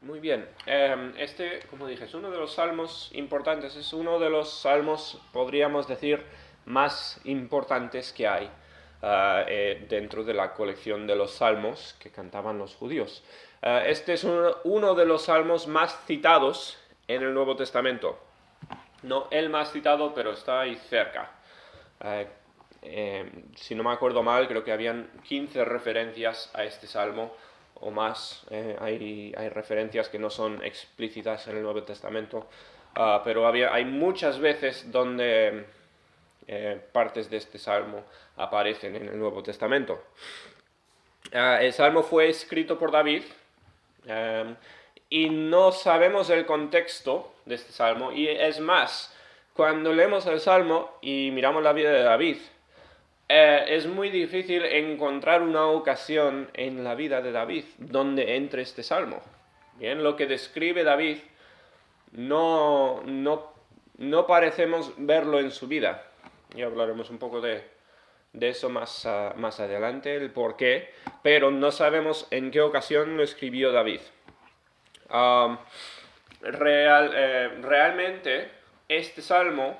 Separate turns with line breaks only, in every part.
Muy bien. Este, como dije, es uno de los salmos importantes, es uno de los salmos, podríamos decir, más importantes que hay dentro de la colección de los salmos que cantaban los judíos. Este es uno de los salmos más citados en el Nuevo Testamento. No el más citado, pero está ahí cerca. Eh, si no me acuerdo mal, creo que habían 15 referencias a este salmo o más. Hay referencias que no son explícitas en el Nuevo Testamento, pero hay muchas veces donde partes de este salmo aparecen en el Nuevo Testamento. El salmo fue escrito por David, eh, y no sabemos el contexto de este salmo, y es más, cuando leemos el salmo y miramos la vida de David, es muy difícil encontrar una ocasión en la vida de David donde entre este salmo. Bien, lo que describe David no parecemos verlo en su vida. Y hablaremos un poco de eso más adelante, el por qué, pero no sabemos en qué ocasión lo escribió David. Um, realmente, este salmo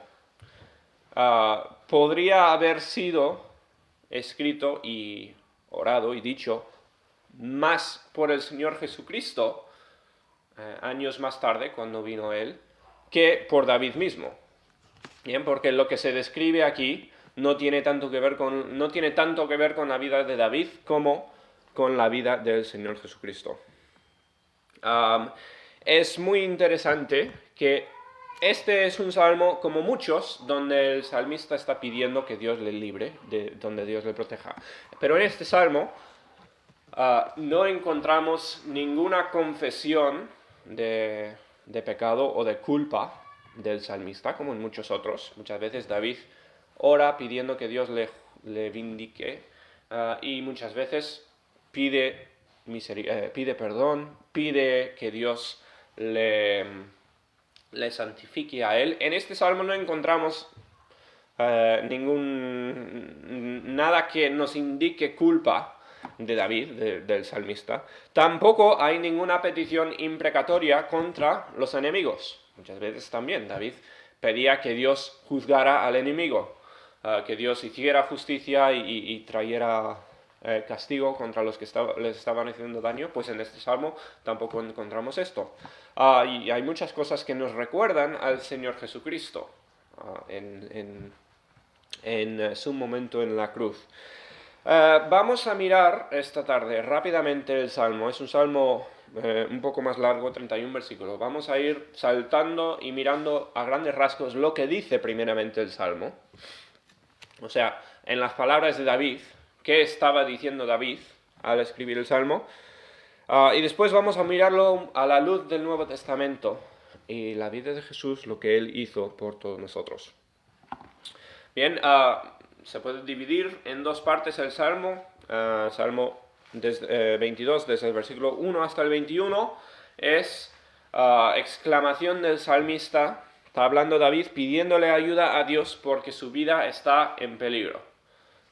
podría haber sido escrito y orado y dicho más por el Señor Jesucristo años más tarde, cuando vino Él, que por David mismo. Bien, porque lo que se describe aquí no tiene tanto que ver con la vida de David como con la vida del Señor Jesucristo. Es muy interesante que este es un salmo, como muchos, donde el salmista está pidiendo que Dios le libre, donde Dios le proteja. Pero en este salmo no encontramos ninguna confesión de pecado o de culpa del salmista, como en muchos otros. Muchas veces David ora pidiendo que Dios le vindique, y muchas veces pide perdón, pide que Dios le santifique a él. En este salmo no encontramos nada que nos indique culpa de David, del salmista. Tampoco hay ninguna petición imprecatoria contra los enemigos. Muchas veces también David pedía que Dios juzgara al enemigo, que Dios hiciera justicia y trayera castigo contra los que les estaban haciendo daño. Pues en este salmo tampoco encontramos esto. Y hay muchas cosas que nos recuerdan al Señor Jesucristo en su momento en la cruz. Vamos a mirar esta tarde rápidamente el salmo. Es un salmo un poco más largo, 31 versículos. Vamos a ir saltando y mirando a grandes rasgos lo que dice primeramente el salmo. O sea, en las palabras de David, ¿qué estaba diciendo David al escribir el salmo? Y después vamos a mirarlo a la luz del Nuevo Testamento y la vida de Jesús, lo que Él hizo por todos nosotros. Bien, se puede dividir en dos partes el Salmo. Salmo 22, desde el versículo 1 hasta el 21, es exclamación del salmista. Está hablando David pidiéndole ayuda a Dios porque su vida está en peligro.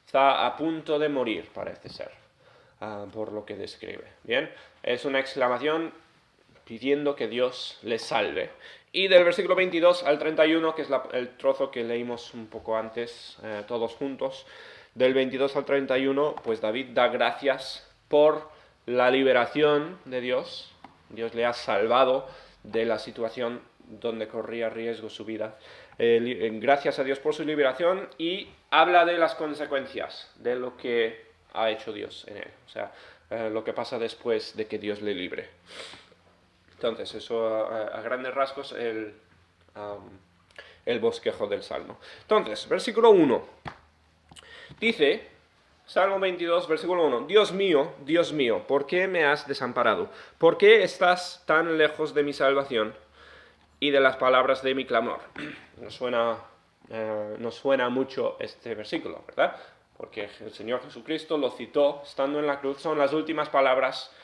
Está a punto de morir, parece ser, por lo que describe. Bien, es una exclamación pidiendo que Dios le salve. Y del versículo 22 al 31, que es el trozo que leímos un poco antes, todos juntos, del 22 al 31, pues David da gracias por la liberación de Dios. Dios le ha salvado de la situación donde corría riesgo su vida. Gracias a Dios por su liberación, y habla de las consecuencias de lo que ha hecho Dios en él. O sea, lo que pasa después de que Dios le libre. Entonces, eso a grandes rasgos el bosquejo del Salmo. Entonces, versículo 1. Dice, Salmo 22, versículo 1. Dios mío, ¿por qué me has desamparado? ¿Por qué estás tan lejos de mi salvación y de las palabras de mi clamor? Nos suena mucho este versículo, ¿verdad? Porque el Señor Jesucristo lo citó estando en la cruz. Son las últimas palabras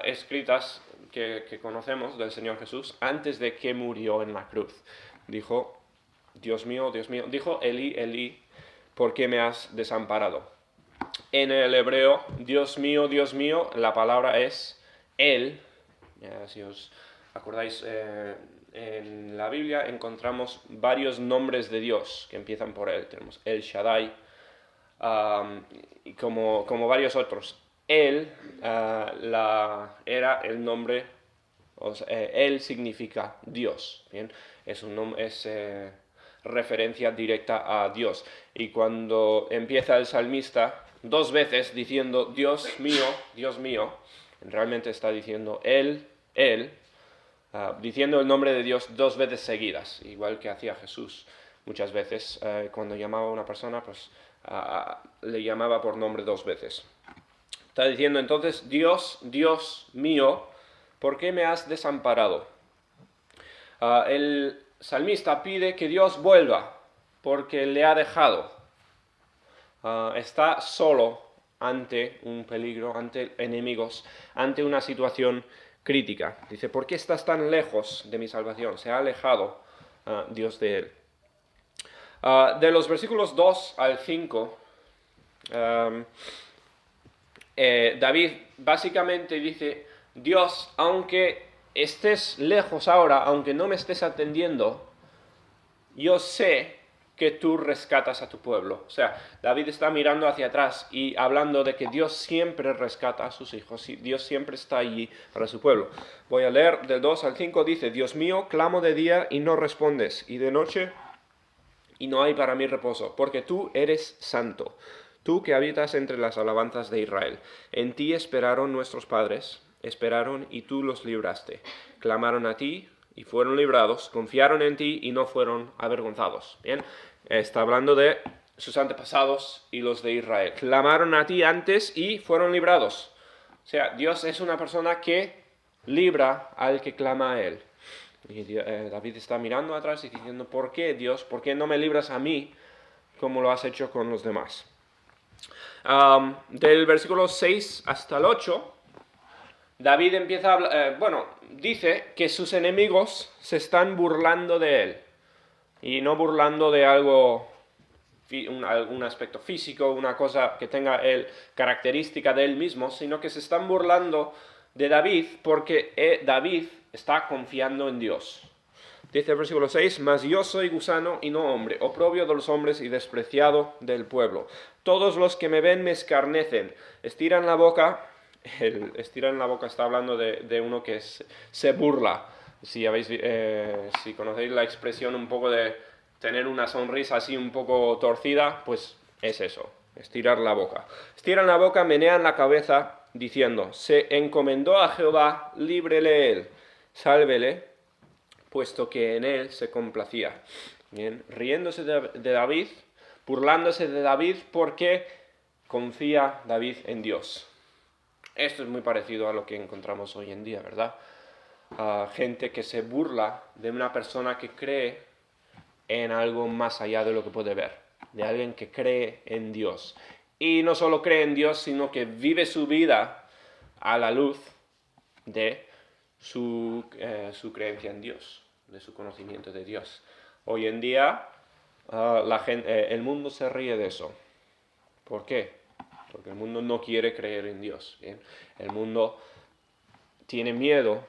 escritas que conocemos del Señor Jesús antes de que murió en la cruz. Dijo, Dios mío, dijo, Elí, Elí, ¿por qué me has desamparado? En el hebreo, Dios mío, la palabra es Él, Si os acordáis, en la Biblia encontramos varios nombres de Dios que empiezan por él. Tenemos El Shaddai, y como varios otros. Él era el nombre, él significa Dios, ¿bien? Es referencia directa a Dios. Y cuando empieza el salmista 2 veces diciendo Dios mío, realmente está diciendo él, diciendo el nombre de Dios 2 veces seguidas, igual que hacía Jesús muchas veces. Cuando llamaba a una persona, pues le llamaba por nombre 2 veces. Está diciendo entonces, Dios mío, ¿por qué me has desamparado? El salmista pide que Dios vuelva, porque le ha dejado. Está solo ante un peligro, ante enemigos, ante una situación crítica. Dice, ¿por qué estás tan lejos de mi salvación? Se ha alejado Dios de él. De los versículos 2 al 5, David básicamente dice, Dios, aunque estés lejos ahora, aunque no me estés atendiendo, yo sé que tú rescatas a tu pueblo. O sea, David está mirando hacia atrás y hablando de que Dios siempre rescata a sus hijos y Dios siempre está allí para su pueblo. Voy a leer del 2 al 5, dice, Dios mío, clamo de día y no respondes, y de noche y no hay para mí reposo, porque tú eres santo, tú que habitas entre las alabanzas de Israel. En ti esperaron nuestros padres, esperaron y tú los libraste. Clamaron a ti y fueron librados, confiaron en ti y no fueron avergonzados. Bien, está hablando de sus antepasados y los de Israel. Clamaron a ti antes y fueron librados. O sea, Dios es una persona que libra al que clama a él. Y David está mirando atrás y diciendo, ¿por qué, Dios? ¿Por qué no me libras a mí como lo has hecho con los demás? Del versículo 6 hasta el 8, David empieza a hablar, dice que sus enemigos se están burlando de él. Y no burlando de algo, algún aspecto físico, una cosa que tenga él, característica de él mismo, sino que se están burlando de David porque David está confiando en Dios. Dice el versículo 6, mas yo soy gusano y no hombre, oprobio de los hombres y despreciado del pueblo. Todos los que me ven me escarnecen, estiran la boca. El estirar en la boca está hablando de uno que se burla. Si conocéis la expresión un poco de tener una sonrisa así un poco torcida, pues es eso, estirar la boca. Estiran la boca, menean la cabeza, diciendo, se encomendó a Jehová, líbrele él, sálvele, puesto que en él se complacía. Bien, riéndose de David, burlándose de David, porque confía David en Dios. Esto es muy parecido a lo que encontramos hoy en día, ¿verdad? Gente que se burla de una persona que cree en algo más allá de lo que puede ver, de alguien que cree en Dios. Y no solo cree en Dios, sino que vive su vida a la luz de su creencia en Dios, de su conocimiento de Dios. Hoy en día el mundo se ríe de eso. ¿Por qué? Porque el mundo no quiere creer en Dios. ¿Bien? El mundo tiene miedo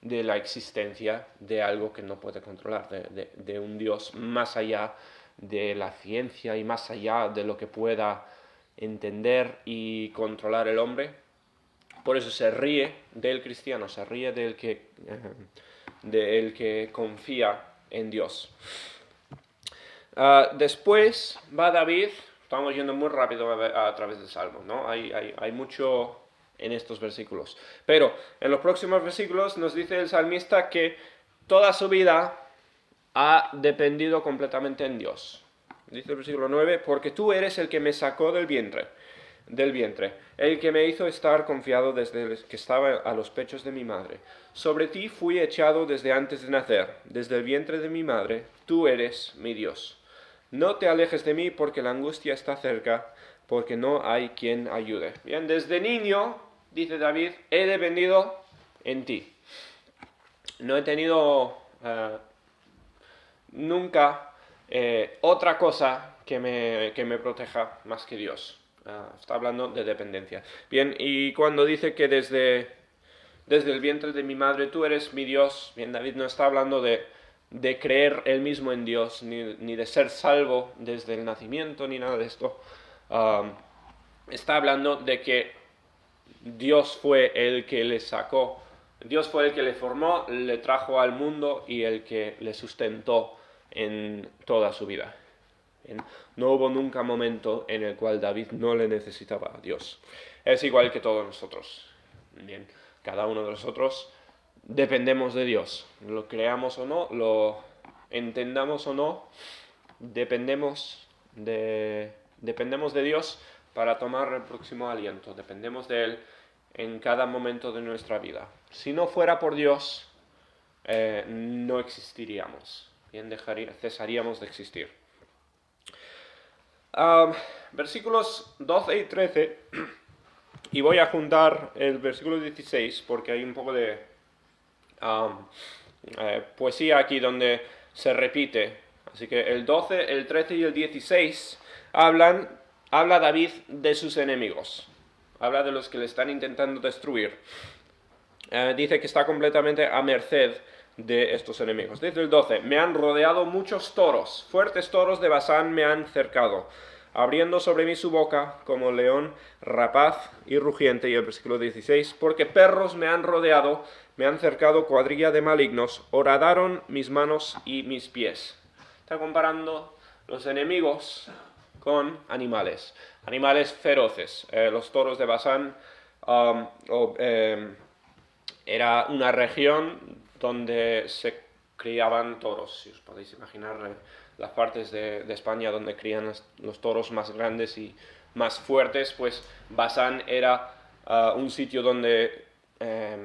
de la existencia de algo que no puede controlar, de un Dios más allá de la ciencia y más allá de lo que pueda entender y controlar el hombre. Por eso se ríe del cristiano, se ríe del que confía en Dios. Después va David. Estamos yendo muy rápido a través del Salmo, ¿no? Hay mucho en estos versículos. Pero en los próximos versículos nos dice el salmista que toda su vida ha dependido completamente en Dios. Dice el versículo 9, porque tú eres el que me sacó del vientre, el que me hizo estar confiado desde que estaba a los pechos de mi madre. Sobre ti fui echado desde antes de nacer, desde el vientre de mi madre, tú eres mi Dios. No te alejes de mí porque la angustia está cerca, porque no hay quien ayude. Bien, desde niño, dice David, he dependido en ti. No he tenido nunca otra cosa que me proteja más que Dios. Está hablando de dependencia. Bien, y cuando dice que desde desde el vientre de mi madre, tú eres mi Dios. Bien, David no está hablando de creer él mismo en Dios, ni de ser salvo desde el nacimiento, ni nada de esto. Está hablando de que Dios fue el que le sacó, Dios fue el que le formó, le trajo al mundo y el que le sustentó en toda su vida. Bien, no hubo nunca momento en el cual David no le necesitaba a Dios. Es igual que todos nosotros. Bien, cada uno de nosotros dependemos de Dios. Lo creamos o no, lo entendamos o no, dependemos de Dios para tomar el próximo aliento. Dependemos de Él en cada momento de nuestra vida. Si no fuera por Dios, no existiríamos. Bien, cesaríamos de existir. Versículos 12 y 13, y voy a juntar el versículo 16 porque hay un poco de poesía aquí donde se repite. Así que el 12, el 13 y el 16 habla David de sus enemigos. Habla de los que le están intentando destruir. Dice que está completamente a merced de estos enemigos. Dice el 12, me han rodeado muchos toros, fuertes toros de Basán me han cercado, abriendo sobre mí su boca como león rapaz y rugiente. Y el versículo 16, porque perros me han rodeado, me han cercado cuadrilla de malignos, horadaron mis manos y mis pies. Está comparando los enemigos con animales feroces. Los toros de Basán era una región donde se criaban toros. Si os podéis imaginar las partes de España donde crían los toros más grandes y más fuertes, pues Basán era un sitio donde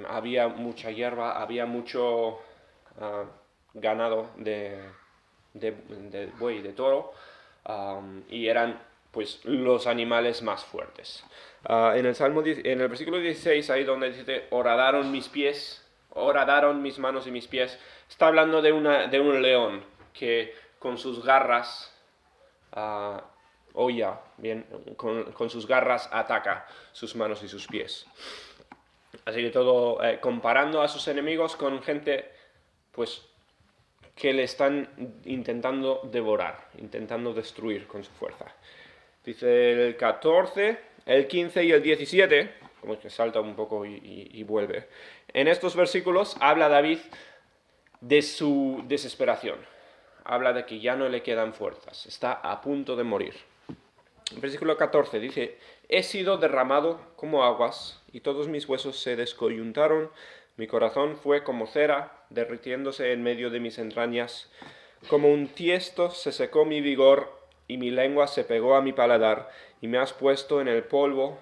había mucha hierba, había mucho ganado de buey, de toro, y eran pues los animales más fuertes. En el versículo 16, ahí donde dice, horadaron mis pies, horadaron mis manos y mis pies, está hablando de un león que con sus garras con sus garras ataca sus manos y sus pies. Así que todo comparando a sus enemigos con gente pues que le están intentando devorar, intentando destruir con su fuerza. Dice el 14, el 15 y el 17, como que salta un poco y vuelve. En estos versículos habla David de su desesperación. Habla de que ya no le quedan fuerzas, está a punto de morir. El versículo 14 dice, he sido derramado como aguas y todos mis huesos se descoyuntaron, mi corazón fue como cera derritiéndose en medio de mis entrañas, como un tiesto se secó mi vigor y mi lengua se pegó a mi paladar, y me has puesto en el polvo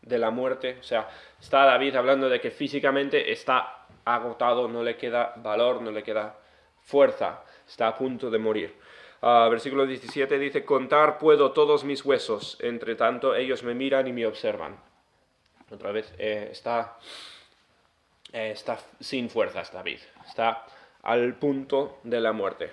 de la muerte. O sea, está David hablando de que físicamente está agotado, no le queda valor, no le queda fuerza, está a punto de morir. Versículo 17 dice, contar puedo todos mis huesos, entre tanto ellos me miran y me observan. Otra vez está sin fuerzas David, está al punto de la muerte.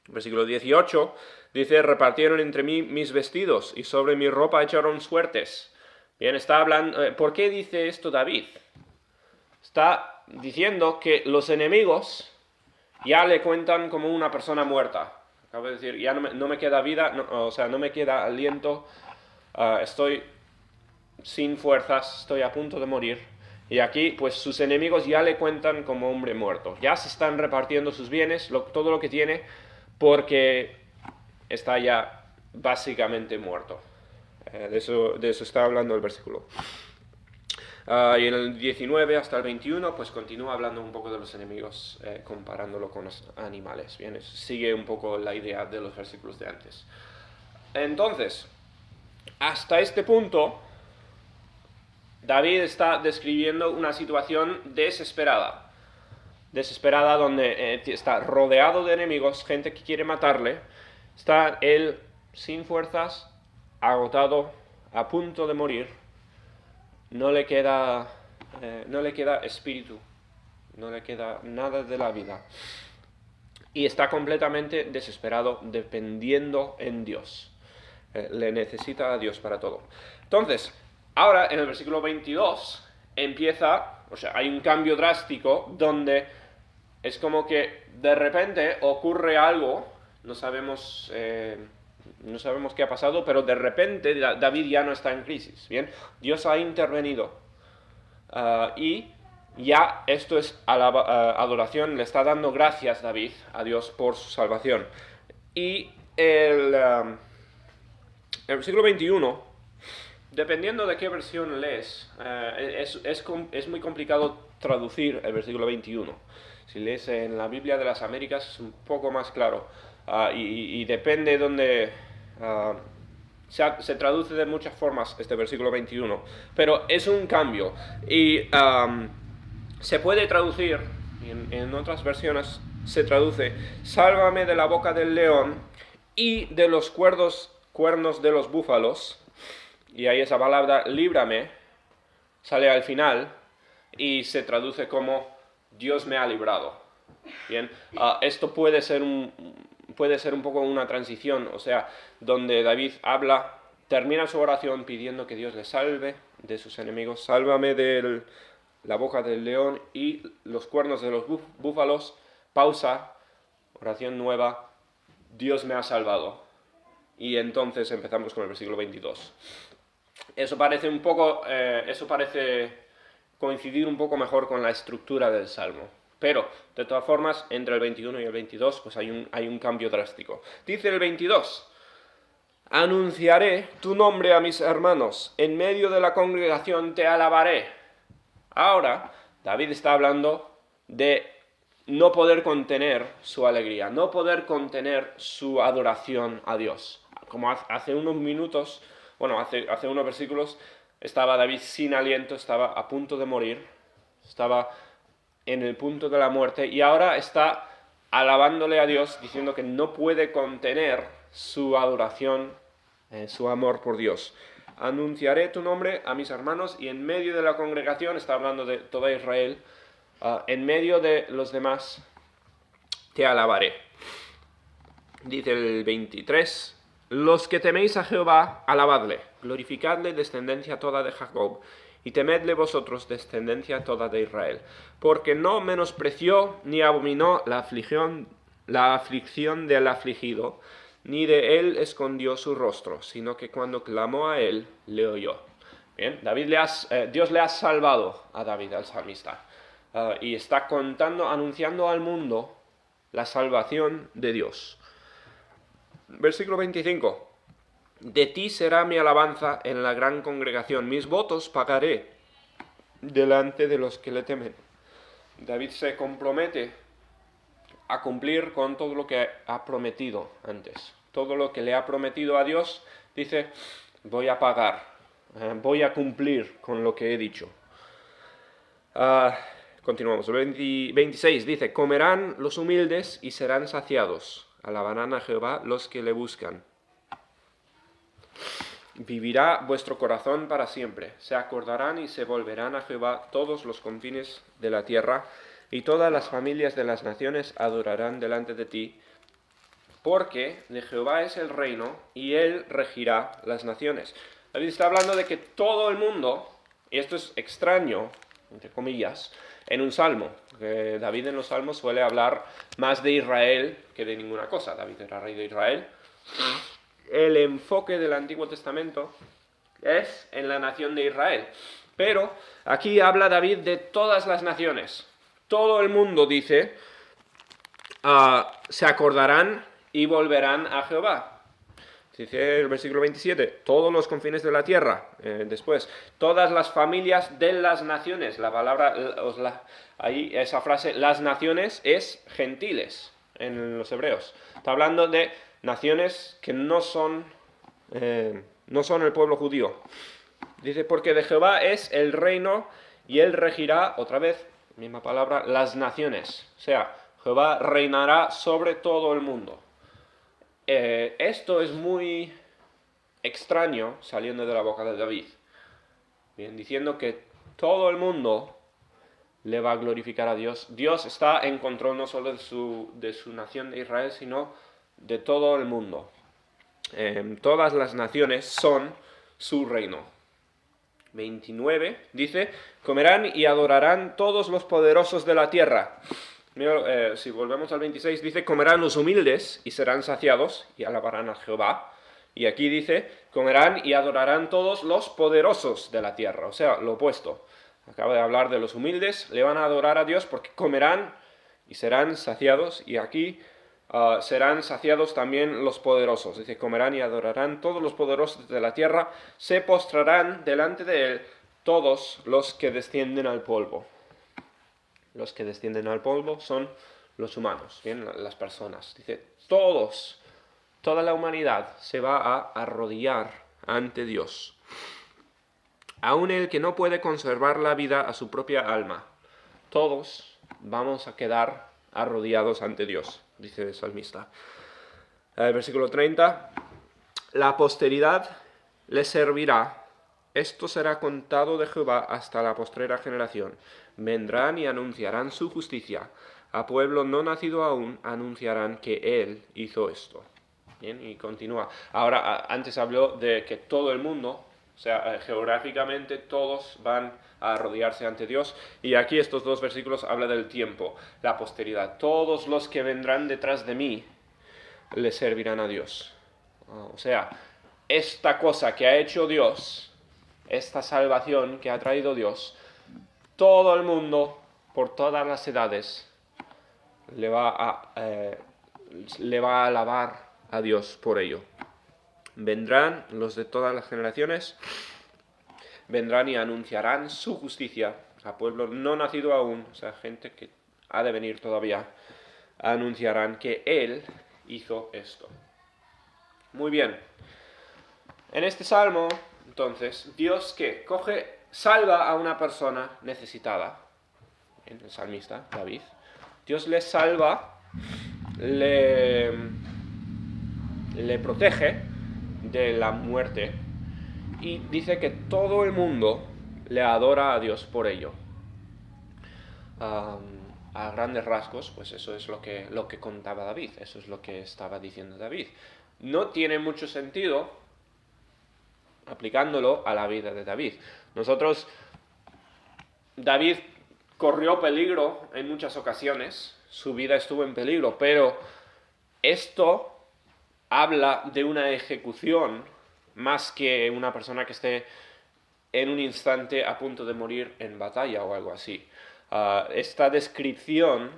Versículo 18 dice, repartieron entre mí mis vestidos y sobre mi ropa echaron suertes. Bien, está hablando. ¿Por qué dice esto David? Está diciendo que los enemigos ya le cuentan como una persona muerta. Acabo de decir, ya no me queda vida, no me queda aliento, estoy sin fuerzas, estoy a punto de morir. Y aquí, pues sus enemigos ya le cuentan como hombre muerto. Ya se están repartiendo sus bienes, todo lo que tiene, porque está ya básicamente muerto. De eso está hablando el versículo. Y en el 19 hasta el 21, pues continúa hablando un poco de los enemigos, comparándolo con los animales. Bien, sigue un poco la idea de los versículos de antes. Entonces, hasta este punto, David está describiendo una situación desesperada donde está rodeado de enemigos, gente que quiere matarle, está él sin fuerzas, agotado, a punto de morir, no le queda espíritu, no le queda nada de la vida, y está completamente desesperado, dependiendo en Dios, le necesita a Dios para todo. Entonces, ahora en el versículo 22 empieza O sea, hay un cambio drástico donde es como que de repente ocurre algo, no sabemos qué ha pasado, pero de repente David ya no está en crisis, ¿bien? Dios ha intervenido y ya esto es adoración, le está dando gracias David a Dios por su salvación. Y el versículo 21, dependiendo de qué versión lees, es muy complicado traducir el versículo 21. Si lees en la Biblia de las Américas es un poco más claro. Y depende donde... se traduce de muchas formas este versículo 21, pero es un cambio. Y se puede traducir, en otras versiones se traduce, sálvame de la boca del león y de los cuernos de los búfalos. Y ahí esa palabra líbrame sale al final y se traduce como Dios me ha librado. Bien, esto puede ser un poco una transición, o sea, donde David termina su oración pidiendo que Dios le salve de sus enemigos, sálvame de la boca del león y los cuernos de los búfalos, pausa, oración nueva, Dios me ha salvado. Y entonces empezamos con el versículo 22. Eso parece coincidir un poco mejor con la estructura del Salmo. Pero, de todas formas, entre el 21 y el 22, pues hay un cambio drástico. Dice el 22, anunciaré tu nombre a mis hermanos, en medio de la congregación te alabaré. Ahora, David está hablando de no poder contener su alegría, no poder contener su adoración a Dios. Como hace unos minutos, hace unos versículos, estaba David sin aliento, estaba a punto de morir, estaba en el punto de la muerte, y ahora está alabándole a Dios, diciendo que no puede contener su adoración, su amor por Dios. Anunciaré tu nombre a mis hermanos, y en medio de la congregación, está hablando de toda Israel, en medio de los demás te alabaré. Dice el 23, los que teméis a Jehová, alabadle, glorificadle, descendencia toda de Jacob, y temedle vosotros, descendencia toda de Israel, porque no menospreció ni abominó la aflicción del afligido, ni de él escondió su rostro, sino que cuando clamó a él, le oyó. Bien, Dios le ha salvado a David, al salmista, y está anunciando al mundo la salvación de Dios. Versículo 25. De ti será mi alabanza en la gran congregación, mis votos pagaré delante de los que le temen. David se compromete a cumplir con todo lo que ha prometido antes. Todo lo que le ha prometido a Dios, dice, voy a pagar, voy a cumplir con lo que he dicho. Continuamos. El 26 dice, comerán los humildes y serán saciados. Alabarán a Jehová los que le buscan. Vivirá vuestro corazón para siempre. Se acordarán y se volverán a Jehová todos los confines de la tierra, y todas las familias de las naciones adorarán delante de ti, porque de Jehová es el reino, y él regirá las naciones. David está hablando de que todo el mundo, y esto es extraño, entre comillas, en un salmo. David en los salmos suele hablar más de Israel que de ninguna cosa. David era rey de Israel. El enfoque del Antiguo Testamento es en la nación de Israel. Pero aquí habla David de todas las naciones. Todo el mundo, dice, se acordarán y volverán a Jehová. Dice el versículo 27, todos los confines de la tierra. Después, todas las familias de las naciones. La palabra, ahí esa frase, las naciones, es gentiles en los hebreos. Está hablando de naciones que no son el pueblo judío. Dice, porque de Jehová es el reino y él regirá, otra vez, misma palabra, las naciones. O sea, Jehová reinará sobre todo el mundo. Esto es muy extraño saliendo de la boca de David. Bien, diciendo que todo el mundo le va a glorificar a Dios. Dios está en control no solo de su nación de Israel, sino de todo el mundo. Todas las naciones son su reino. 29, dice, comerán y adorarán todos los poderosos de la tierra. Mira, si volvemos al 26, dice, comerán los humildes y serán saciados y alabarán a Jehová. Y aquí dice, comerán y adorarán todos los poderosos de la tierra, o sea, lo opuesto. Acaba de hablar de los humildes, le van a adorar a Dios porque comerán y serán saciados, y aquí serán saciados también los poderosos. Dice, comerán y adorarán todos los poderosos de la tierra, se postrarán delante de él todos los que descienden al polvo. Los que descienden al polvo son los humanos, bien, las personas. Dice, toda la humanidad se va a arrodillar ante Dios. Aun el que no puede conservar la vida a su propia alma. Todos vamos a quedar arrodillados ante Dios, dice el salmista. Versículo 30. La posteridad le servirá. Esto será contado de Jehová hasta la postrera generación. Vendrán y anunciarán su justicia. A pueblo no nacido aún anunciarán que él hizo esto. Bien, y continúa. Ahora, antes habló de que todo el mundo, o sea, geográficamente todos van a arrodillarse ante Dios. Y aquí estos dos versículos hablan del tiempo, la posteridad. Todos los que vendrán detrás de mí le servirán a Dios. O sea, esta cosa que ha hecho Dios, esta salvación que ha traído Dios, todo el mundo, por todas las edades, le va a alabar a Dios por ello. Vendrán los de todas las generaciones, vendrán y anunciarán su justicia a pueblo no nacido aún, o sea, gente que ha de venir todavía, anunciarán que Él hizo esto. Muy bien. En este salmo, entonces, Dios que salva a una persona necesitada, el salmista David, Dios le salva, le protege de la muerte, y dice que todo el mundo le adora a Dios por ello. A grandes rasgos, pues eso es lo que contaba David, eso es lo que estaba diciendo David. No tiene mucho sentido aplicándolo a la vida de David. David corrió peligro en muchas ocasiones, su vida estuvo en peligro, pero esto habla de una ejecución más que una persona que esté en un instante a punto de morir en batalla o algo así. Esta descripción,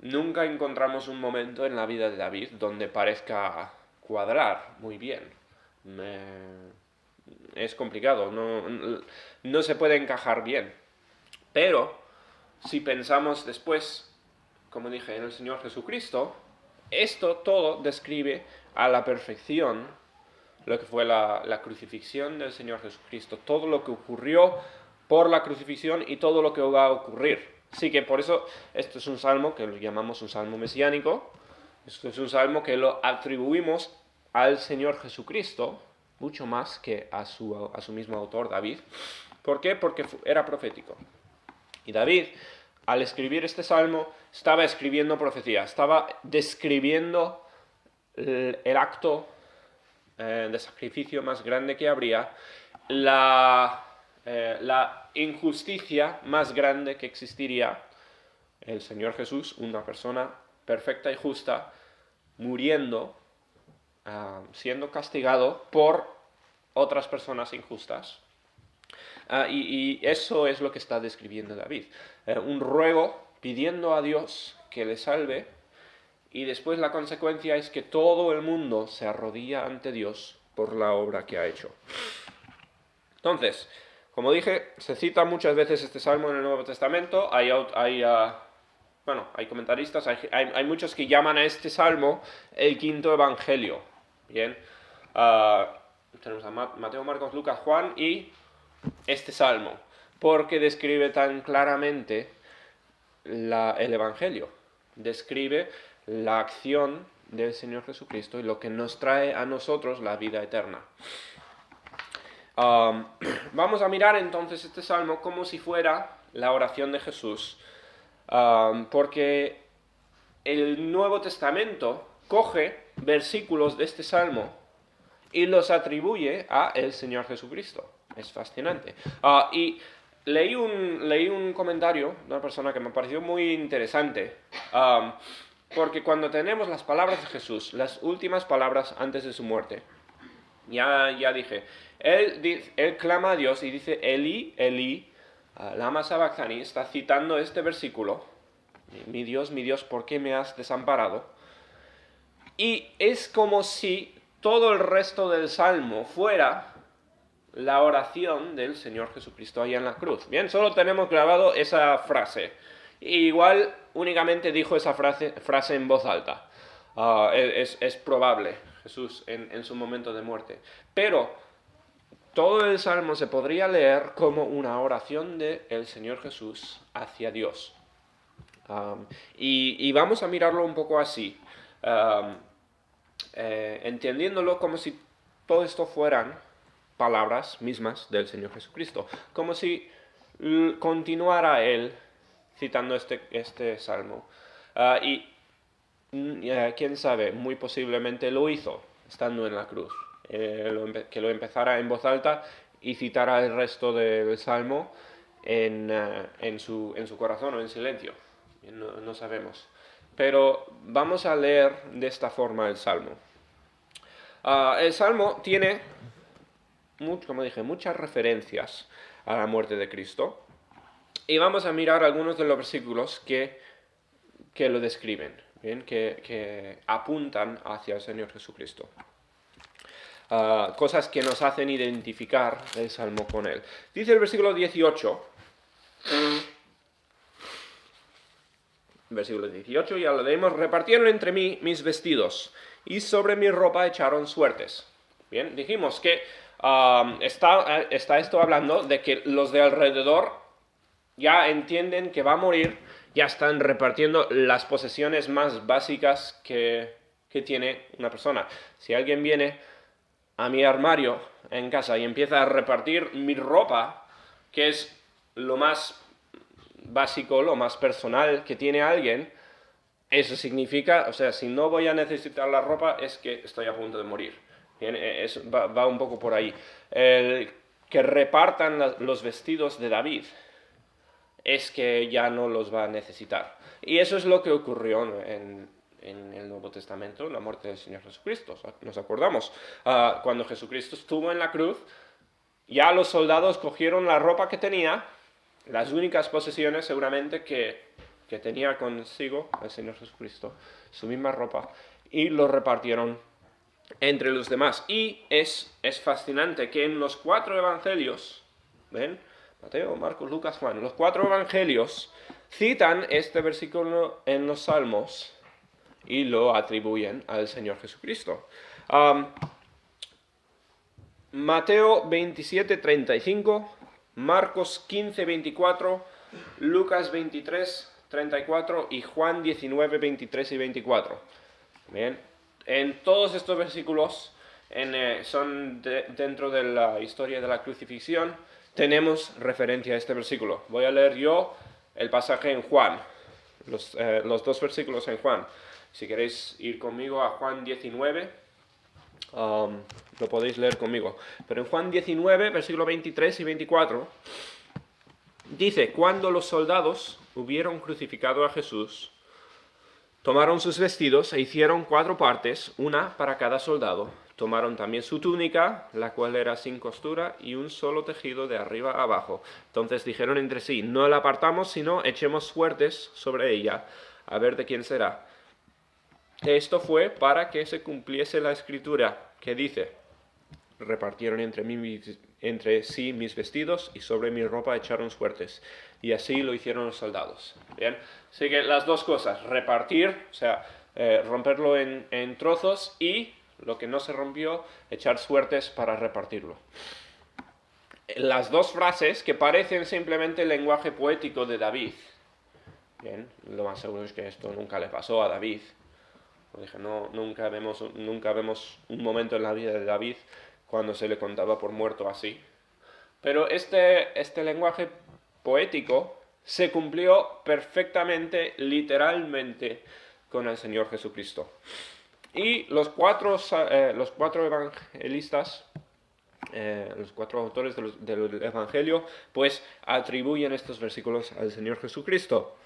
nunca encontramos un momento en la vida de David donde parezca cuadrar muy bien. Es complicado, no se puede encajar bien. Pero, si pensamos después, como dije, en el Señor Jesucristo, esto todo describe a la perfección lo que fue la crucifixión del Señor Jesucristo, todo lo que ocurrió por la crucifixión y todo lo que va a ocurrir. Así que por eso esto es un salmo que lo llamamos un salmo mesiánico, esto es un salmo que lo atribuimos al Señor Jesucristo, mucho más que a su mismo autor, David. ¿Por qué? Porque era profético. Y David, al escribir este salmo, estaba escribiendo profecía, estaba describiendo el acto de sacrificio más grande que habría, la injusticia más grande que existiría, el Señor Jesús, una persona perfecta y justa, muriendo, siendo castigado por otras personas injustas. Y eso es lo que está describiendo David. Un ruego pidiendo a Dios que le salve, y después la consecuencia es que todo el mundo se arrodilla ante Dios por la obra que ha hecho. Entonces, como dije, se cita muchas veces este salmo en el Nuevo Testamento. Hay comentaristas, hay muchos que llaman a este salmo el quinto evangelio. Bien, tenemos a Mateo, Marcos, Lucas, Juan y este salmo, porque describe tan claramente el evangelio. Describe la acción del Señor Jesucristo y lo que nos trae a nosotros la vida eterna. Vamos a mirar entonces este salmo como si fuera la oración de Jesús, porque el Nuevo Testamento coge versículos de este salmo y los atribuye a el Señor Jesucristo. Es fascinante. Y leí un comentario de una persona que me pareció muy interesante, porque cuando tenemos las palabras de Jesús, las últimas palabras antes de su muerte, ya dije, él clama a Dios y dice, Eli, Eli, lama sabacthani, está citando este versículo, mi Dios, ¿por qué me has desamparado? Y es como si todo el resto del Salmo fuera la oración del Señor Jesucristo allá en la cruz. Bien, solo tenemos grabado esa frase. Igual únicamente dijo esa frase en voz alta. Es probable, Jesús, en su momento de muerte. Pero todo el Salmo se podría leer como una oración del Señor Jesús hacia Dios. Y vamos a mirarlo un poco así, entendiéndolo como si todo esto fueran palabras mismas del Señor Jesucristo, como si continuara Él citando este salmo. Y quién sabe, muy posiblemente lo hizo estando en la cruz, que lo empezara en voz alta y citara el resto del salmo en su corazón o en silencio. No sabemos. Pero vamos a leer de esta forma el salmo. El salmo tiene, como dije, muchas referencias a la muerte de Cristo. Y vamos a mirar algunos de los versículos que lo describen, ¿bien? Que apuntan hacia el Señor Jesucristo. Cosas que nos hacen identificar el salmo con él. Dice el versículo 18. Versículo 18, ya lo leemos. Repartieron entre mí mis vestidos y sobre mi ropa echaron suertes. Bien, dijimos que está esto hablando de que los de alrededor ya entienden que va a morir, ya están repartiendo las posesiones más básicas que tiene una persona. Si alguien viene a mi armario en casa y empieza a repartir mi ropa, que es lo más básico, lo más personal que tiene alguien, eso significa, o sea, si no voy a necesitar la ropa es que estoy a punto de morir. Bien, va un poco por ahí. El que repartan los vestidos de David es que ya no los va a necesitar. Y eso es lo que ocurrió en el Nuevo Testamento, la muerte del Señor Jesucristo. Nos acordamos, cuando Jesucristo estuvo en la cruz, ya los soldados cogieron la ropa que tenía, las únicas posesiones seguramente que tenía consigo el Señor Jesucristo, su misma ropa, y lo repartieron entre los demás. Y es fascinante que en los 4 evangelios, ¿ven? Mateo, Marcos, Lucas, Juan, los 4 evangelios citan este versículo en los Salmos y lo atribuyen al Señor Jesucristo. Mateo 27, 35, Marcos 15, 24, Lucas 23, 34 y Juan 19, 23 y 24. Bien, en todos estos versículos son dentro de la historia de la crucifixión, tenemos referencia a este versículo. Voy a leer yo el pasaje en Juan, los 2 versículos en Juan. Si queréis ir conmigo a Juan 19, lo podéis leer conmigo. Pero en Juan 19, versículo 23 y 24, dice: cuando los soldados hubieron crucificado a Jesús, tomaron sus vestidos e hicieron 4 partes, una para cada soldado. Tomaron también su túnica, la cual era sin costura, y un solo tejido de arriba a abajo. Entonces dijeron entre sí: no la apartamos, sino echemos suertes sobre ella, a ver de quién será. Esto fue para que se cumpliese la escritura, que dice: repartieron entre sí mis vestidos y sobre mi ropa echaron suertes. Y así lo hicieron los soldados. Bien, así que las dos cosas: repartir, o sea, romperlo en trozos, y lo que no se rompió, echar suertes para repartirlo. Las dos frases que parecen simplemente el lenguaje poético de David. Bien, lo más seguro es que esto nunca le pasó a David. Como dije, nunca vemos un momento en la vida de David cuando se le contaba por muerto así. Pero este lenguaje poético se cumplió perfectamente, literalmente, con el Señor Jesucristo. Y los cuatro evangelistas los cuatro autores del Evangelio, pues atribuyen estos versículos al Señor Jesucristo.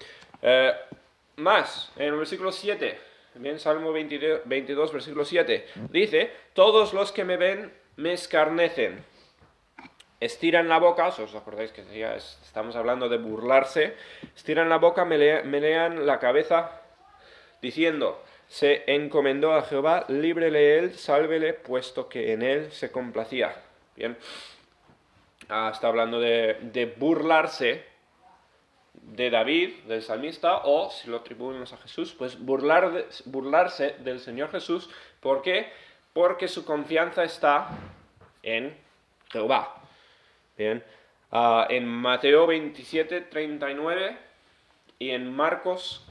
Más, en el versículo 7, bien, Salmo 22, versículo 7, dice, todos los que me ven me escarnecen, estiran la boca, os acordáis que ya estamos hablando de burlarse, estiran la boca, menean la cabeza, diciendo, se encomendó a Jehová, líbrele él, sálvele, puesto que en él se complacía. Bien, está hablando de burlarse de David, del salmista, o si lo atribuimos a Jesús, pues burlarse del Señor Jesús. ¿Por qué? Porque su confianza está en Jehová. Bien, en Mateo 27, 39 y en Marcos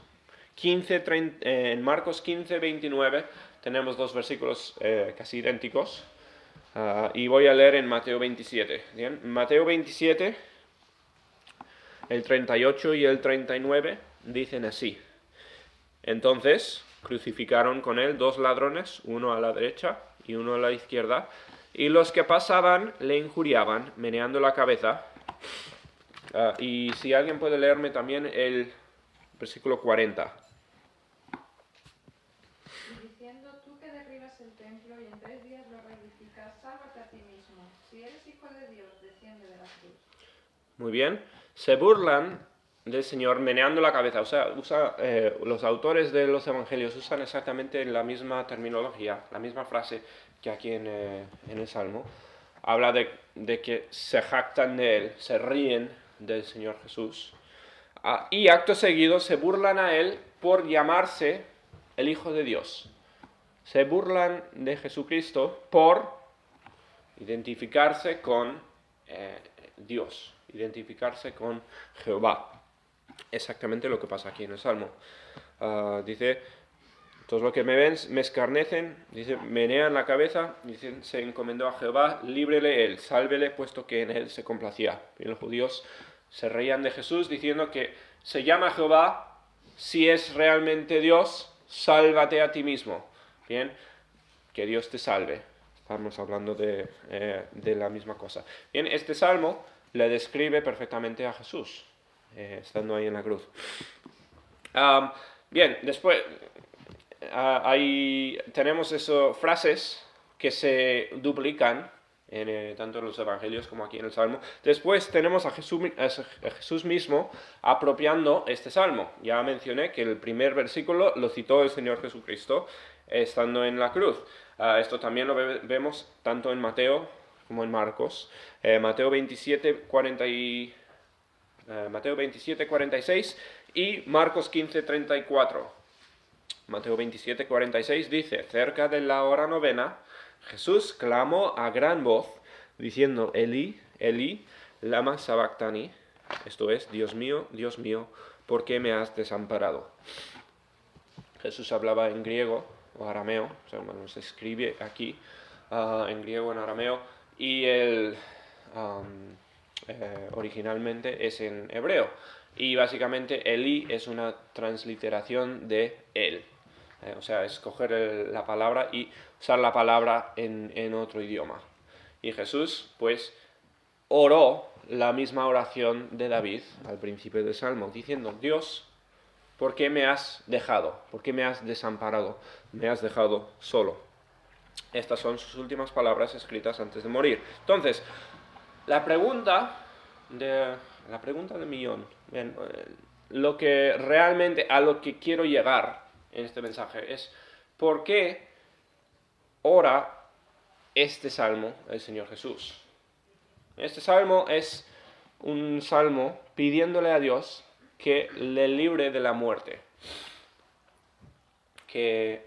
15, 29 tenemos dos versículos casi idénticos. Y voy a leer en Mateo 27. ¿Bien? Mateo 27, el 38 y el 39 dicen así. Entonces crucificaron con él dos ladrones, uno a la derecha y uno a la izquierda, y los que pasaban le injuriaban, meneando la cabeza. Y si alguien puede leerme también el versículo 40.
Y diciendo, tú que derribas el templo y en 3 días lo reedificas, sálvate a ti mismo. Si eres hijo de Dios, desciende de la cruz.
Muy bien. Se burlan del Señor meneando la cabeza. O sea, los autores de los evangelios usan exactamente la misma terminología, la misma frase que aquí en el Salmo. Habla de que se jactan de él, se ríen del Señor Jesús. Y acto seguido se burlan a él por llamarse el Hijo de Dios. Se burlan de Jesucristo por identificarse con Dios, identificarse con Jehová. Exactamente lo que pasa aquí en el Salmo. Dice, todos los que me ven me escarnecen, dice, menean la cabeza, dicen, se encomendó a Jehová, líbrele él, sálvele, puesto que en él se complacía. Y los judíos se reían de Jesús diciendo que se llama Jehová, si es realmente Dios, sálvate a ti mismo. Bien, que Dios te salve. Estamos hablando de la misma cosa. Bien, este salmo le describe perfectamente a Jesús, estando ahí en la cruz. Bien, después ahí tenemos frases que se duplican tanto en los evangelios como aquí en el Salmo. Después tenemos a Jesús mismo apropiando este Salmo. Ya mencioné que el primer versículo lo citó el Señor Jesucristo estando en la cruz. Esto también lo vemos tanto en Mateo como en Marcos. Mateo 27, 46 y Marcos 15, 34. Mateo 27, 46 dice, cerca de la hora novena, Jesús clamó a gran voz, diciendo, Eli, Eli, lama sabactani, esto es, Dios mío, ¿por qué me has desamparado? Jesús hablaba en griego o arameo, o sea, bueno, se escribe aquí en griego o en arameo, y originalmente es en hebreo. Y básicamente Eli es una transliteración de él. O sea, escoger la palabra y usar la palabra en otro idioma. Y Jesús, pues, oró la misma oración de David al principio del Salmo, diciendo, Dios, ¿por qué me has dejado? ¿Por qué me has desamparado? Me has dejado solo. Estas son sus últimas palabras escritas antes de morir. Entonces, la pregunta del millón, bien, a lo que quiero llegar en este mensaje es, ¿por qué ora este salmo el Señor Jesús? Este salmo es un salmo pidiéndole a Dios que le libre de la muerte, que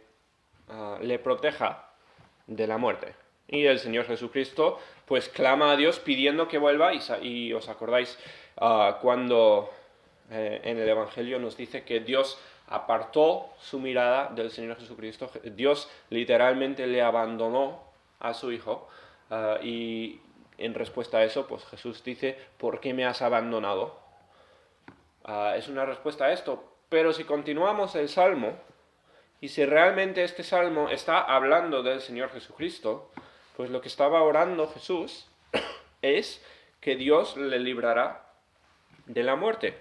le proteja de la muerte. Y el Señor Jesucristo pues clama a Dios pidiendo que vuelva, y os acordáis cuando en el Evangelio nos dice que Dios apartó su mirada del Señor Jesucristo. Dios literalmente le abandonó a su Hijo, y en respuesta a eso pues Jesús dice, ¿por qué me has abandonado? Es una respuesta a esto, pero si continuamos el Salmo, y si realmente este Salmo está hablando del Señor Jesucristo, Pues lo que estaba orando Jesús es que Dios le librará de la muerte.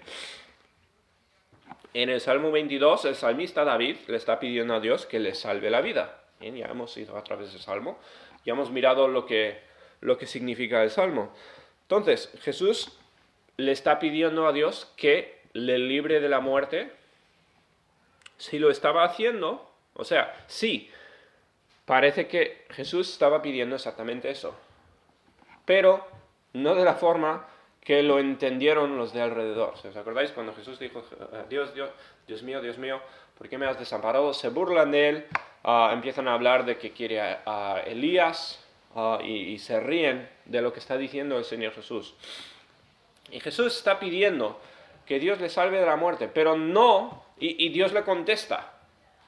En el Salmo 22, el salmista David le está pidiendo a Dios que le salve la vida. Bien, ya hemos ido a través del Salmo, ya hemos mirado lo que significa el Salmo. Entonces, Jesús le está pidiendo a Dios que le libre de la muerte. Si lo estaba haciendo, o sea, sí, parece que Jesús estaba pidiendo exactamente eso, pero no de la forma que lo entendieron los de alrededor. ¿Os acordáis cuando Jesús dijo, Dios mío, ¿por qué me has desamparado? Se burlan de él, empiezan a hablar de que quiere a Elías y se ríen de lo que está diciendo el Señor Jesús. Y Jesús está pidiendo que Dios le salve de la muerte, pero no, y Dios le contesta,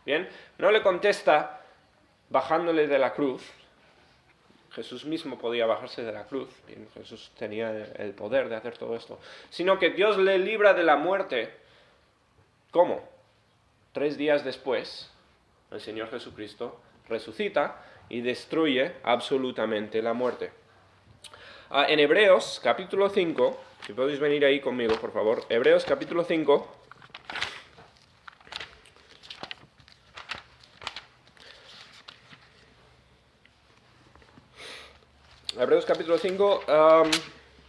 ¿bien? No le contesta bajándole de la cruz. Jesús mismo podía bajarse de la cruz, bien, Jesús tenía el poder de hacer todo esto, sino que Dios le libra de la muerte. ¿Cómo? 3 días después, el Señor Jesucristo resucita y destruye absolutamente la muerte. En Hebreos capítulo 5, si podéis venir ahí conmigo, por favor, Hebreos capítulo 5. Hebreos capítulo 5,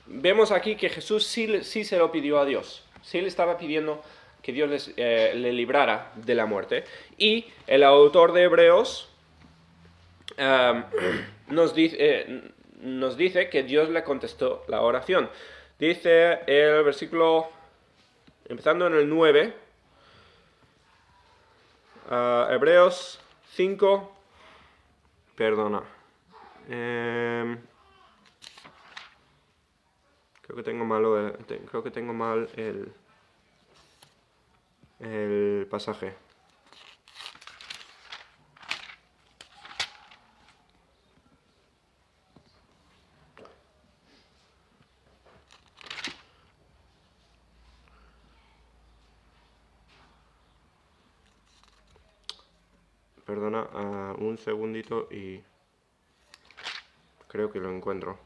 vemos aquí que Jesús sí se lo pidió a Dios. Sí le estaba pidiendo que Dios le librara de la muerte. Y el autor de Hebreos nos dice que Dios le contestó la oración. Dice el versículo, empezando en el 9, Hebreos 5, perdona. Creo que tengo mal el pasaje. Perdona, un segundito y creo que lo encuentro.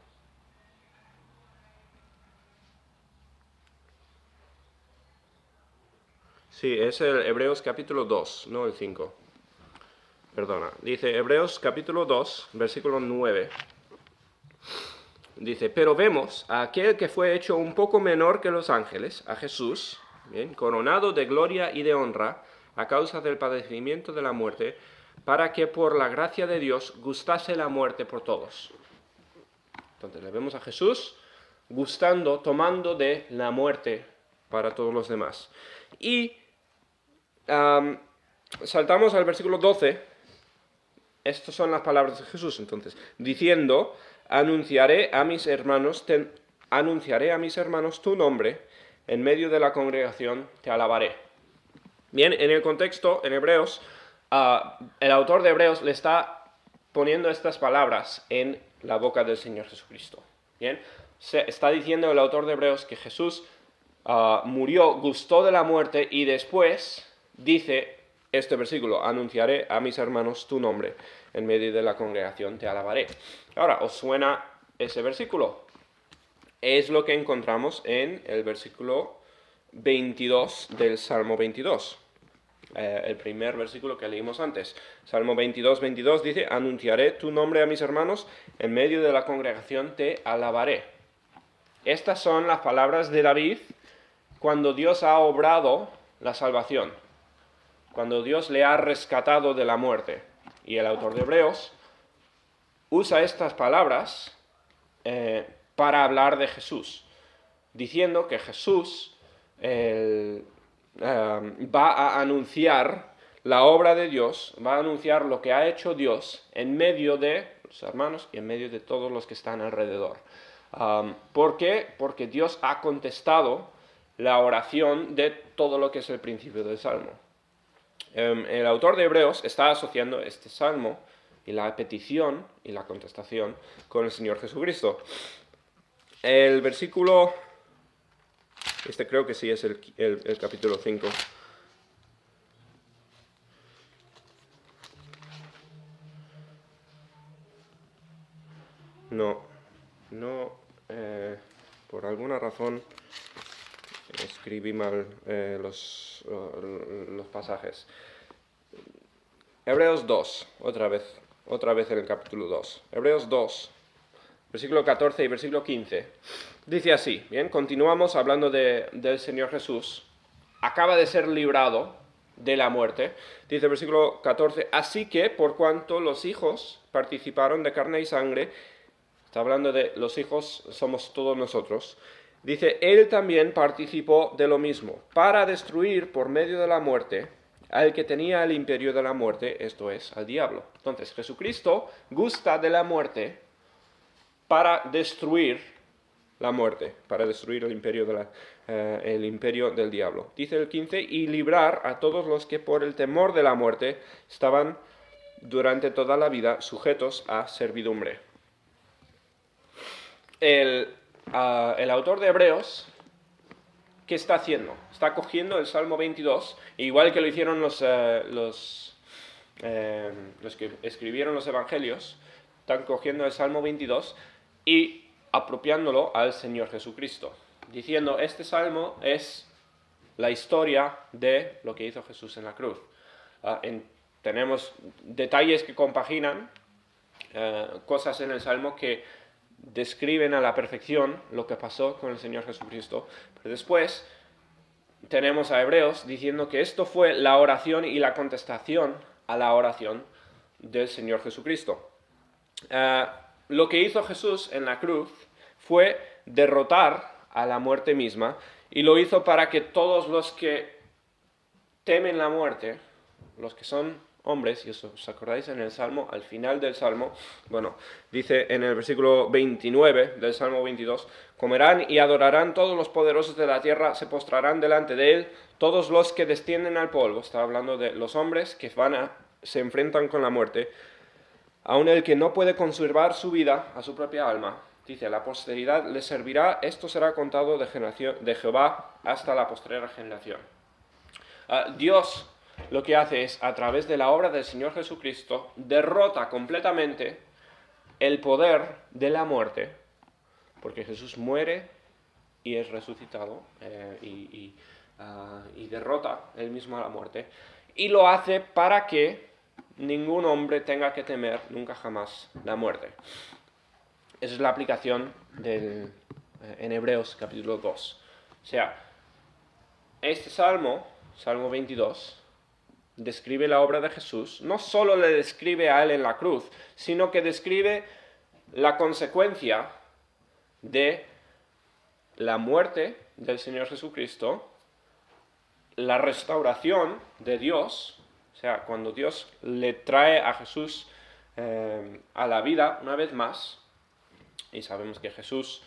Sí, es el Hebreos capítulo 2, no el 5. Perdona. Dice Hebreos capítulo 2, versículo 9. Dice, pero vemos a aquel que fue hecho un poco menor que los ángeles, a Jesús, bien, coronado de gloria y de honra, a causa del padecimiento de la muerte, para que por la gracia de Dios gustase la muerte por todos. Entonces le vemos a Jesús gustando, tomando de la muerte para todos los demás. Y saltamos al versículo 12. Estas son las palabras de Jesús, entonces, diciendo, anunciaré a mis hermanos tu nombre, en medio de la congregación te alabaré. Bien, en el contexto, en Hebreos, el autor de Hebreos le está poniendo estas palabras en la boca del Señor Jesucristo. Bien, está diciendo el autor de Hebreos que Jesús murió, gustó de la muerte y después dice este versículo, anunciaré a mis hermanos tu nombre, en medio de la congregación te alabaré. Ahora, ¿os suena ese versículo? Es lo que encontramos en el versículo 22 del Salmo 22. El primer versículo que leímos antes. Salmo 22, 22 dice, anunciaré tu nombre a mis hermanos, en medio de la congregación te alabaré. Estas son las palabras de David cuando Dios ha obrado la salvación, cuando Dios le ha rescatado de la muerte. Y el autor de Hebreos usa estas palabras para hablar de Jesús, diciendo que Jesús va a anunciar la obra de Dios, va a anunciar lo que ha hecho Dios en medio de los hermanos y en medio de todos los que están alrededor. ¿Por qué? Porque Dios ha contestado la oración de todo lo que es el principio del Salmo. El autor de Hebreos está asociando este Salmo y la petición y la contestación con el Señor Jesucristo. El versículo, creo que sí es el capítulo 5. No, por alguna razón escribí mal los pasajes. Hebreos 2, otra vez en el capítulo 2. Hebreos 2, versículo 14 y versículo 15. Dice así, bien, continuamos hablando del Señor Jesús. Acaba de ser librado de la muerte. Dice el versículo 14, así que por cuanto los hijos participaron de carne y sangre, está hablando de los hijos, somos todos nosotros, dice, él también participó de lo mismo, para destruir por medio de la muerte al que tenía el imperio de la muerte, esto es, al diablo. Entonces, Jesucristo gusta de la muerte para destruir la muerte, para destruir el imperio del diablo. Dice el 15, y librar a todos los que por el temor de la muerte estaban durante toda la vida sujetos a servidumbre. El autor de Hebreos, ¿qué está haciendo? Está cogiendo el Salmo 22, igual que lo hicieron los que escribieron los evangelios, están cogiendo el Salmo 22 y apropiándolo al Señor Jesucristo, diciendo, este salmo es la historia de lo que hizo Jesús en la cruz. Tenemos detalles que compaginan, cosas en el salmo que describen a la perfección lo que pasó con el Señor Jesucristo, pero después tenemos a Hebreos diciendo que esto fue la oración y la contestación a la oración del Señor Jesucristo. Lo que hizo Jesús en la cruz fue derrotar a la muerte misma, y lo hizo para que todos los que temen la muerte, los que son hombres, y os acordáis en el Salmo, al final del Salmo, bueno, dice en el versículo 29 del Salmo 22, comerán y adorarán todos los poderosos de la tierra, se postrarán delante de él, todos los que descienden al polvo, está hablando de los hombres que se enfrentan con la muerte, aun el que no puede conservar su vida a su propia alma. Dice, la posteridad le servirá, esto será contado de Jehová hasta la postrera generación. Dios lo que hace es, a través de la obra del Señor Jesucristo, derrota completamente el poder de la muerte, porque Jesús muere y es resucitado, y derrota él mismo a la muerte, y lo hace para que ningún hombre tenga que temer nunca jamás la muerte. Esa es la aplicación en Hebreos capítulo 2. O sea, este Salmo 22, describe la obra de Jesús, no solo le describe a él en la cruz, sino que describe la consecuencia de la muerte del Señor Jesucristo, la restauración de Dios, o sea, cuando Dios le trae a Jesús a la vida una vez más, y sabemos que Jesús,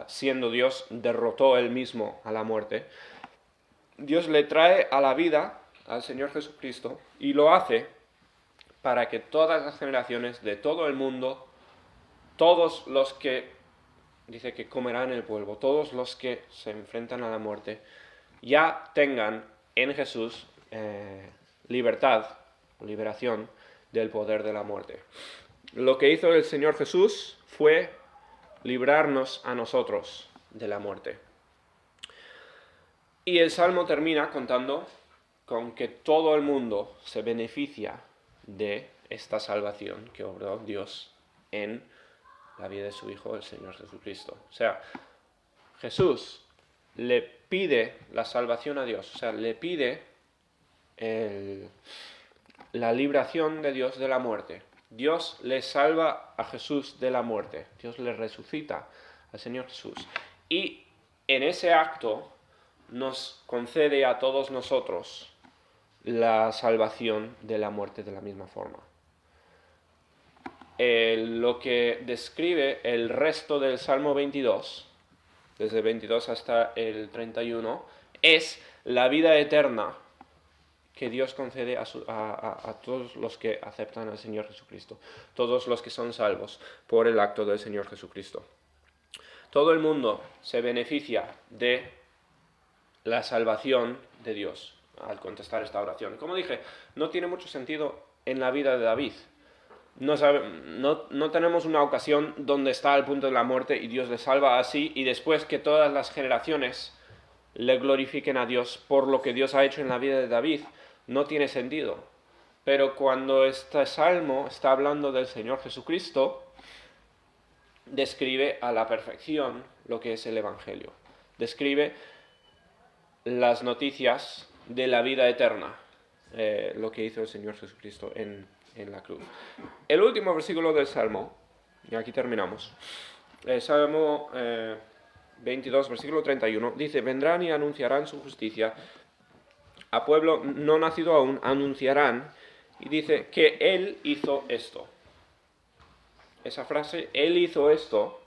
siendo Dios, derrotó él mismo a la muerte, Dios le trae a la vida al Señor Jesucristo y lo hace para que todas las generaciones de todo el mundo, todos los que, dice que comerán el polvo, todos los que se enfrentan a la muerte, ya tengan en Jesús libertad, liberación del poder de la muerte. Lo que hizo el Señor Jesús fue librarnos a nosotros de la muerte. Y el Salmo termina contando con que todo el mundo se beneficia de esta salvación que obró Dios en la vida de su Hijo, el Señor Jesucristo. O sea, Jesús le pide la salvación a Dios, o sea, le pide la liberación de Dios de la muerte. Dios le salva a Jesús de la muerte. Dios le resucita al Señor Jesús. Y en ese acto nos concede a todos nosotros la salvación de la muerte de la misma forma. Lo que describe el resto del Salmo 22, desde el 22 hasta el 31, es la vida eterna que Dios concede a todos los que aceptan al Señor Jesucristo, todos los que son salvos por el acto del Señor Jesucristo. Todo el mundo se beneficia de la salvación de Dios al contestar esta oración. Como dije, no tiene mucho sentido en la vida de David, no tenemos una ocasión donde está al punto de la muerte y Dios le salva así, y después que todas las generaciones le glorifiquen a Dios por lo que Dios ha hecho en la vida de David. No tiene sentido. Pero cuando este salmo está hablando del Señor Jesucristo, describe a la perfección lo que es el Evangelio. Describe las noticias de la vida eterna, lo que hizo el Señor Jesucristo en la cruz. El último versículo del Salmo, y aquí terminamos, el Salmo 22, versículo 31, dice: vendrán y anunciarán su justicia, a pueblo no nacido aún anunciarán, y dice que Él hizo esto. Esa frase, Él hizo esto,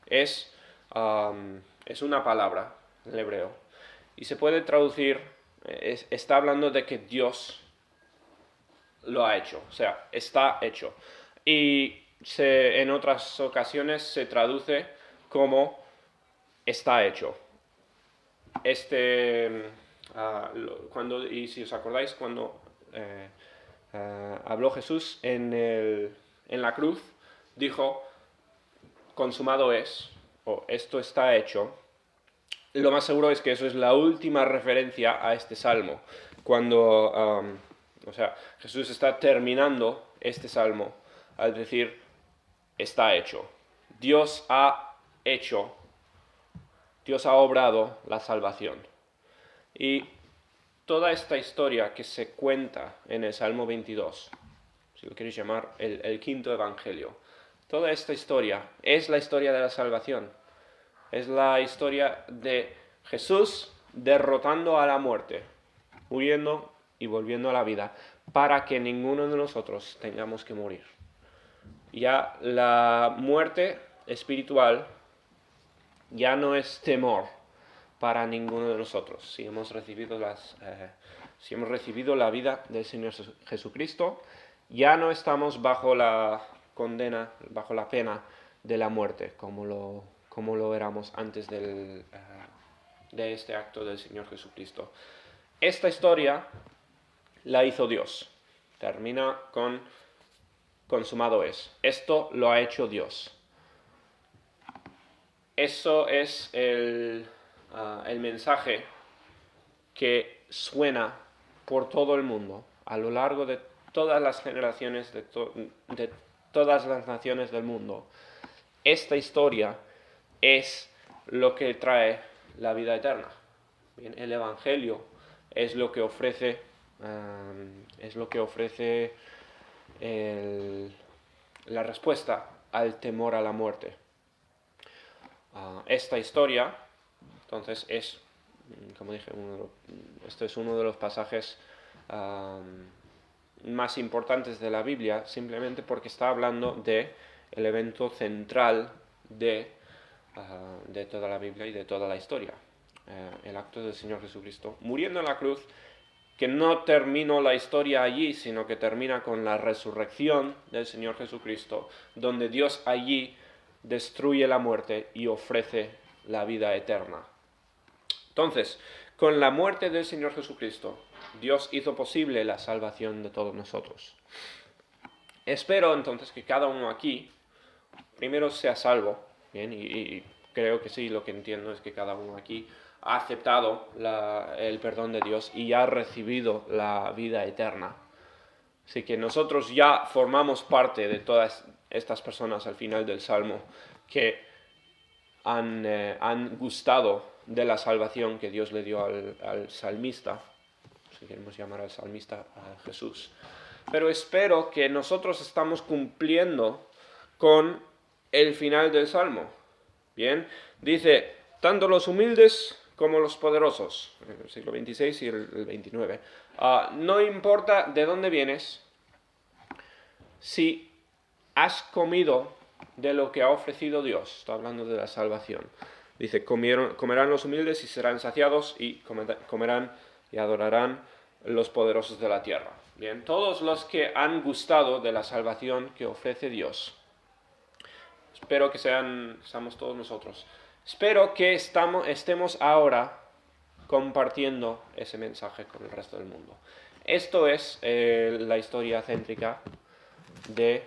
es una palabra en hebreo, y se puede traducir, está hablando de que Dios lo ha hecho, o sea, está hecho. Y en otras ocasiones se traduce como está hecho. Y si os acordáis, cuando habló Jesús en la cruz, dijo, consumado es, o esto está hecho. Lo más seguro es que eso es la última referencia a este salmo, cuando Jesús está terminando este salmo al decir, está hecho. Dios ha hecho, Dios ha obrado la salvación. Y toda esta historia que se cuenta en el Salmo 22, si lo queréis llamar el quinto evangelio, toda esta historia es la historia de la salvación. Es la historia de Jesús derrotando a la muerte, muriendo y volviendo a la vida, para que ninguno de nosotros tengamos que morir. Ya la muerte espiritual ya no es temor para ninguno de nosotros. Si hemos recibido la vida del Señor Jesucristo, ya no estamos bajo la condena, bajo la pena de la muerte, como lo éramos antes de este acto del Señor Jesucristo. Esta historia la hizo Dios. Termina con consumado es. Esto lo ha hecho Dios. Eso es el mensaje que suena por todo el mundo, a lo largo de todas las generaciones, de todas las naciones del mundo. Esta historia es lo que trae la vida eterna. Bien, el Evangelio es lo que ofrece, la respuesta al temor a la muerte. Esta historia, entonces, es, como dije, este es uno de los pasajes más importantes de la Biblia, simplemente porque está hablando del evento central de toda la Biblia y de toda la historia. El acto del Señor Jesucristo muriendo en la cruz, que no terminó la historia allí, sino que termina con la resurrección del Señor Jesucristo, donde Dios allí destruye la muerte y ofrece la vida eterna. Entonces, con la muerte del Señor Jesucristo, Dios hizo posible la salvación de todos nosotros. Espero entonces que cada uno aquí primero sea salvo, ¿bien? Y creo que sí, lo que entiendo es que cada uno aquí ha aceptado el perdón de Dios y ha recibido la vida eterna. Así que nosotros ya formamos parte de todas estas personas al final del Salmo que han gustado de la salvación que Dios le dio al salmista, si queremos llamar al salmista a Jesús. Pero espero que nosotros estamos cumpliendo con el final del Salmo. Bien, dice, tanto los humildes como los poderosos, en el siglo XXVI y el XXIX. No importa de dónde vienes, si has comido de lo que ha ofrecido Dios, está hablando de la salvación. Dice, comerán los humildes y serán saciados, y comerán y adorarán los poderosos de la tierra. Bien, todos los que han gustado de la salvación que ofrece Dios. Espero que seamos todos nosotros. Espero que estemos ahora compartiendo ese mensaje con el resto del mundo. Esto es la historia céntrica de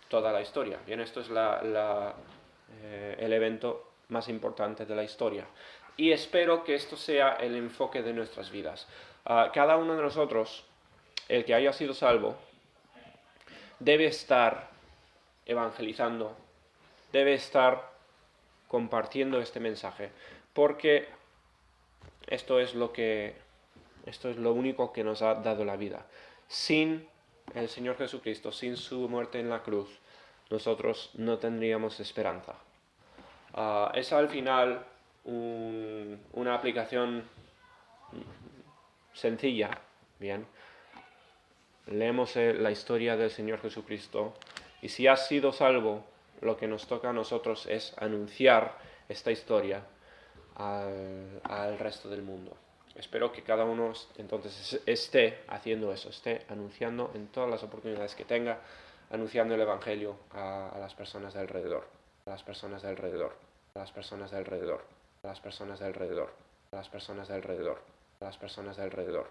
toda la historia. Bien, esto es el evento más importante de la historia. Y espero que esto sea el enfoque de nuestras vidas. Cada uno de nosotros, el que haya sido salvo, debe estar evangelizando, debe estar compartiendo este mensaje, porque esto es lo único que nos ha dado la vida. Sin el Señor Jesucristo, sin su muerte en la cruz, nosotros no tendríamos esperanza. Es al final una aplicación sencilla, bien. Leemos la historia del Señor Jesucristo y si has sido salvo, lo que nos toca a nosotros es anunciar esta historia al resto del mundo. Espero que cada uno entonces esté haciendo eso, esté anunciando en todas las oportunidades que tenga, anunciando el Evangelio a las personas de alrededor, a las personas de alrededor, a las personas de alrededor, a las personas de alrededor, a las personas de alrededor, a las personas de alrededor.